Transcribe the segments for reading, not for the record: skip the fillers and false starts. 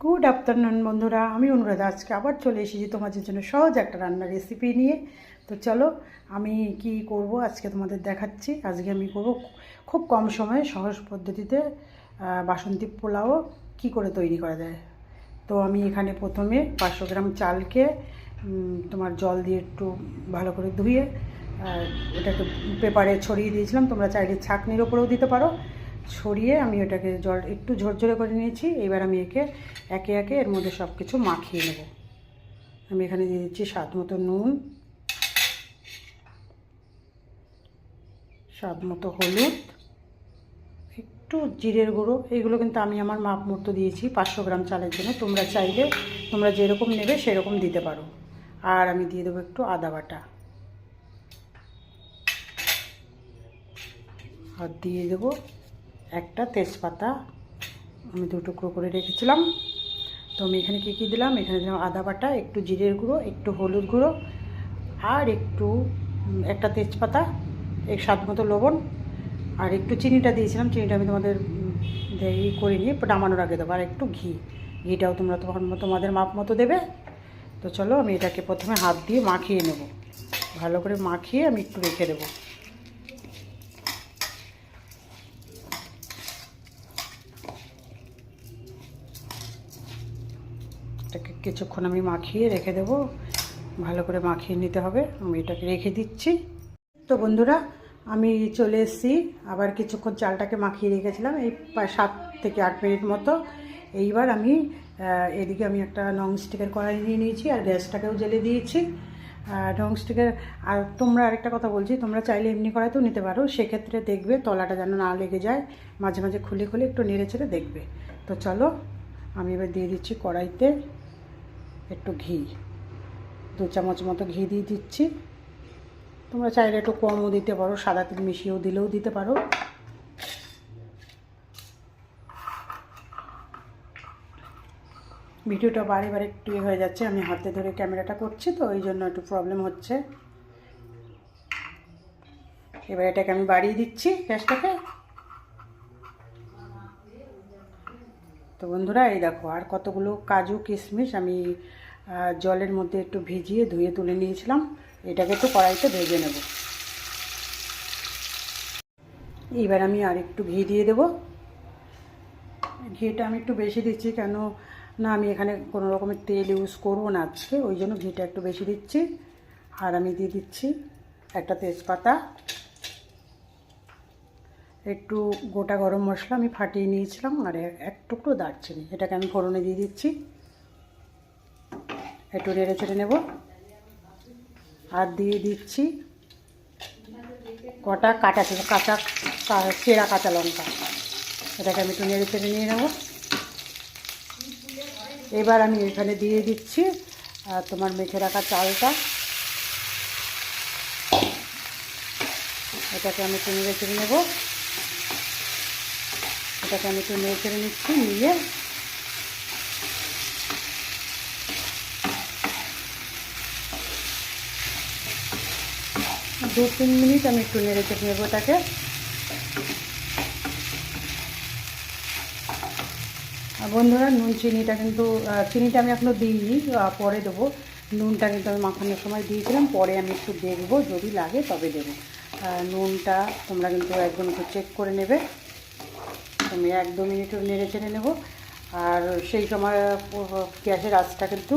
Good afternoon বন্ধুরা, আমি অনুরাধা আজকে আবার চলে এসেছি তোমাদের জন্য সহজ একটা রান্নার রেসিপি নিয়ে। তো চলো আমি কি করব আজকে তোমাদের দেখাচ্ছি। আজকে আমি করব খুব কম সময়ে সহজ পদ্ধতিতে বাসন্তী পোলাও কি করে তৈরি করা যায়। তো আমি এখানে প্রথমে 500 গ্রাম চালকে তোমার জল দিয়ে একটু ভালো করে ধুয়ে ওটাকে পেপারে ছড়িয়ে দিয়েছিলাম। তোমরা চাইলে ছাঁকনির ওপরেও দিতে পারো। ছড়িয়ে আমি ওটাকে জল একটু ঝরঝরে করে নিয়েছি। এবার আমি একে একে এর মধ্যে সব কিছু মাখিয়ে নেব। আমি এখানে দিয়ে দিচ্ছি স্বাদ মতো নুন, স্বাদ মতো হলুদ, একটু জিরের গুঁড়ো। এগুলো কিন্তু আমি আমার মাপ মতো দিয়েছি 500 গ্রাম চালের জন্য। তোমরা চাইলে তোমরা যেরকম নেবে সেরকম দিতে পারো। আর আমি দিয়ে দেবো একটু আদা বাটা, আর দিয়ে দেবো একটা তেজপাতা আমি 2 টুকরো করে রেখেছিলাম। তো আমি এখানে কী দিলাম, এখানে দিলাম আদা বাটা, একটু জিরের গুঁড়ো, একটু হলুদ গুঁড়ো, আর একটু একটা তেজপাতা, স্বাদ মতো লবণ, আর একটু চিনিটা দিয়েছিলাম। চিনিটা আমি তোমাদের করে নিয়ে নামানোর আগে দেবো। আর একটু ঘিটাও তোমরা তোমাদের মাপ মতো দেবে। তো চলো আমি এটাকে প্রথমে হাত দিয়ে মাখিয়ে নেব। ভালো করে মাখিয়ে আমি একটু রেখে দেবো। এটাকে কিছুক্ষণ আমি মাখিয়ে রেখে দেবো। ভালো করে মাখিয়ে নিতে হবে। আমি এটাকে রেখে দিচ্ছি। তো বন্ধুরা, আমি চলে এসেছি। আবার কিছুক্ষণ চালটাকে মাখিয়ে রেখেছিলাম, এই 7 থেকে 8 মিনিট মতো। এইবার আমি এদিকে আমি একটা ননস্টিকের কড়াই নিয়ে নিয়েছি, আর গ্যাসটাকেও জ্বেলে দিয়েছি। ননস্টিকের, আর তোমরা আরেকটা কথা বলছি, তোমরা চাইলে এমনি কড়াইতেও নিতে পারো। সেক্ষেত্রে দেখবে তলাটা যেন না লেগে যায়, মাঝে মাঝে খুলে খুলে একটু নেড়ে চেড়ে দেখবে। তো চলো আমি এবার দিয়ে দিচ্ছি কড়াইতে একটু ঘি, 2 চামচ মতো ঘি দিয়ে দিচ্ছি। তোমরা চাইলে একটু কমও দিতে পারো, সাদা তেল মিশিয়েও দিলেও দিতে পারো। ভিডিওটা বারে বারে একটু হয়ে যাচ্ছে, আমি হাতে ধরে ক্যামেরাটা করছি তো এই জন্য একটু প্রবলেম হচ্ছে। এবার এটাকে আমি বাড়িয়ে দিচ্ছি গ্যাসটাকে। তো বন্ধুরা, এই দেখো আর কতগুলো কাজু কিশমিশ আমি জলের মধ্যে একটু ভিজিয়ে ধুয়ে তুলে নিয়েছিলাম। এটাকে একটু কড়াইতে ভেজে নেব। এবার আমি আর একটু ঘি দিয়ে দেবো। ঘিটা আমি একটু বেশি দিচ্ছি, কেন না আমি এখানে কোনো রকমের তেল ইউজ করবো না আজকে, ওই জন্য ঘিটা একটু বেশি দিচ্ছি। আর আমি দিয়ে দিচ্ছি একটা তেজপাতা, একটু গোটা গরম মশলা আমি ফাটিয়ে নিয়েছিলাম, আর এক টুকরো দারচিনি। এটাকে আমি ফোড়নে দিয়ে দিচ্ছি। একটু নেড়ে চেড়ে নেব। আর দিয়ে দিচ্ছি কটা চেরা কাঁচা লঙ্কা। এটাকে আমি একটু নেড়ে চেড়ে নিয়ে নেব। এবার আমি এখানে দিয়ে দিচ্ছি তোমার মেখে রাখা চালটা। এটাকে আমি একটু নেড়ে চেড়ে নেব। এটাকে আমি একটু নেড়ে চেড়ে নিচ্ছি। নিয়ে দু 3 মিনিট আমি একটু নেড়ে চেড়ে নেবো এটাকে। বন্ধুরা, নুন চিনিটা কিন্তু চিনিটা আমি এখনও দিইনি, পরে দেবো। নুনটা কিন্তু আমি মাখানোর সময় দিয়েছিলাম, পরে আমি একটু দেখবো, যদি লাগে তবে দেবো। নুনটা তোমরা কিন্তু একদম একটু চেক করে নেবে। আমি 1-2 মিনিট নেড়ে চেড়ে নেবো। আর সেই সময় গ্যাসের আঁচটা কিন্তু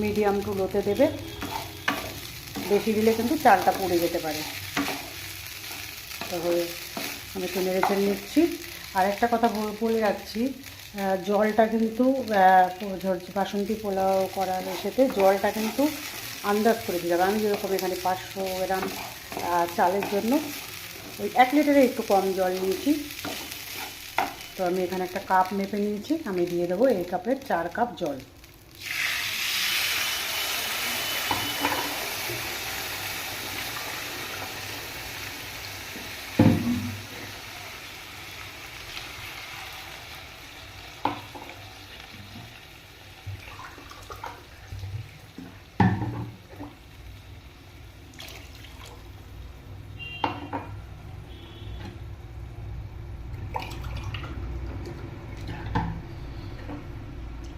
মিডিয়াম টু লোতে দেবে। বেশি দিলে কিন্তু চালটা পুড়ে যেতে পারে। তবে আমি একটু নেড়ে চেড়ে নিচ্ছি। আর একটা কথা বলে রাখছি, জলটা কিন্তু বাসন্তী পোলাও করার সাথে জলটা কিন্তু আন্দাজ করে দিতে হবে। আমি যেরকম এখানে 500 গ্রাম চালের জন্য ওই 1 লিটারে একটু কম জল নিয়েছি। তো আমি এখানে একটা কাপ মেপে নিয়েছি, আমি দিয়ে দেবো এই কাপের 4 কাপ জল।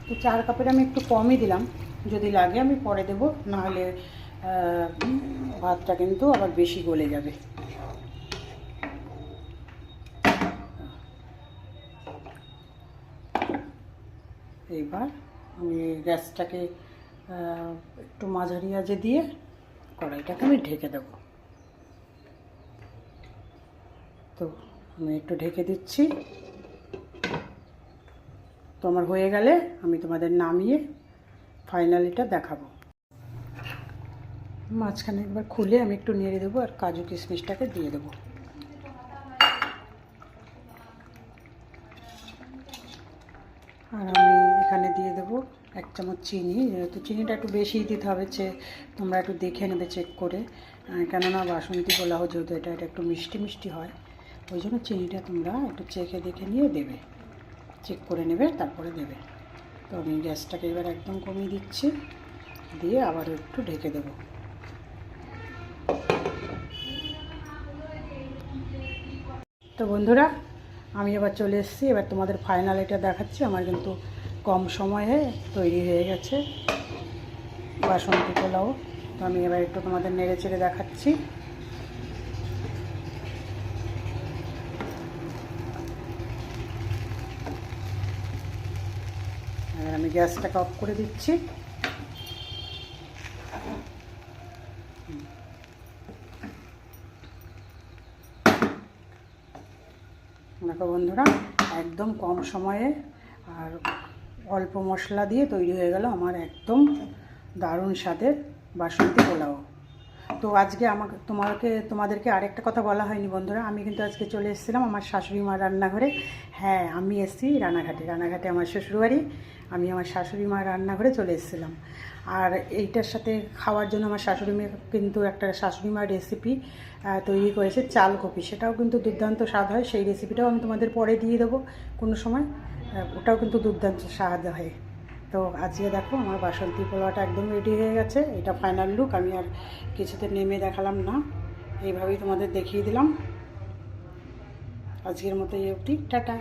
তো তো 4 কাপের আমি একটু কমই দিলাম, যদি লাগে আমি পরে দেবো, নাহলে ভাতটা কিন্তু আবার বেশি গলে যাবে। এইবার আমি গ্যাসটাকে একটু মাঝারি আঁচে দিয়ে কড়াইটাকে আমি ঢেকে দেব। তো আমি একটু ঢেকে দিচ্ছি। তো আমার হয়ে গেলে আমি তোমাদের নামিয়ে ফাইনালিটা দেখাবো। মাঝখানে একবার খুলে আমি একটু নেড়ে দেবো আর কাজু কিশমিশটাকে দিয়ে দেবো। আর আমি এখানে দিয়ে দেবো 1 চামচ চিনি। যেহেতু চিনিটা একটু বেশিই দিতে হবে, তোমরা একটু দেখে নেবে চেক করে, কেননা বাসন্তী পোলাও যেহেতু এটা একটু মিষ্টি মিষ্টি হয়, ওই জন্য চিনিটা তোমরা একটু চেখে দেখে নিয়ে দেবে, চেক করে নেবে তারপরে দেবে। তো আমি গ্যাসটাকে এবার একদম কমিয়ে দিচ্ছি, দিয়ে আবার একটু ঢেকে দেবো। তো বন্ধুরা, আমি এবার চলে এসেছি, এবার তোমাদের ফাইনাল এটা দেখাচ্ছি। আমার কিন্তু কম সময়ে তৈরি হয়ে গেছে বাসন্তী পোলাও। তো আমি এবার একটু তোমাদের নেড়ে চেড়ে দেখাচ্ছি। এবার আমি গ্যাসটাকে অফ করে দিচ্ছি। দেখো বন্ধুরা, একদম কম সময়ে আর অল্প মশলা দিয়ে তৈরি হয়ে গেল আমার একদম দারুণ স্বাদের বাসন্তী পোলাও। তো আজকে তোমাদেরকে আরেকটা কথা বলা হয়নি বন্ধুরা, আমি কিন্তু আজকে চলে এসেছিলাম আমার শাশুড়ি মার রান্নাঘরে। হ্যাঁ, আমি এসেছি রানাঘাটে আমার শ্বশুরবাড়ি। আমি আমার শাশুড়ি মার রান্নাঘরে চলে এসেছিলাম। আর এইটার সাথে খাওয়ার জন্য আমার শাশুড়ি মেয়ে কিন্তু একটা শাশুড়ি মার রেসিপি তৈরি করেছে, চাল কপি। সেটাও কিন্তু দুর্দান্ত স্বাদ হয়। সেই রেসিপিটাও আমি তোমাদের পরে দিয়ে দেবো কোনো সময়। ওটাও কিন্তু দুর্দান্ত স্বাদ হয়। তো আজকে দেখো আমার বাসন্তী পোলাওটা একদম রেডি হয়ে গেছে। এটা ফাইনাল লুক। আমি আর কিছুতে নেমে দেখালাম না, এইভাবেই তোমাদের দেখিয়ে দিলাম। আজকের মতো এই অবধি, টাটা।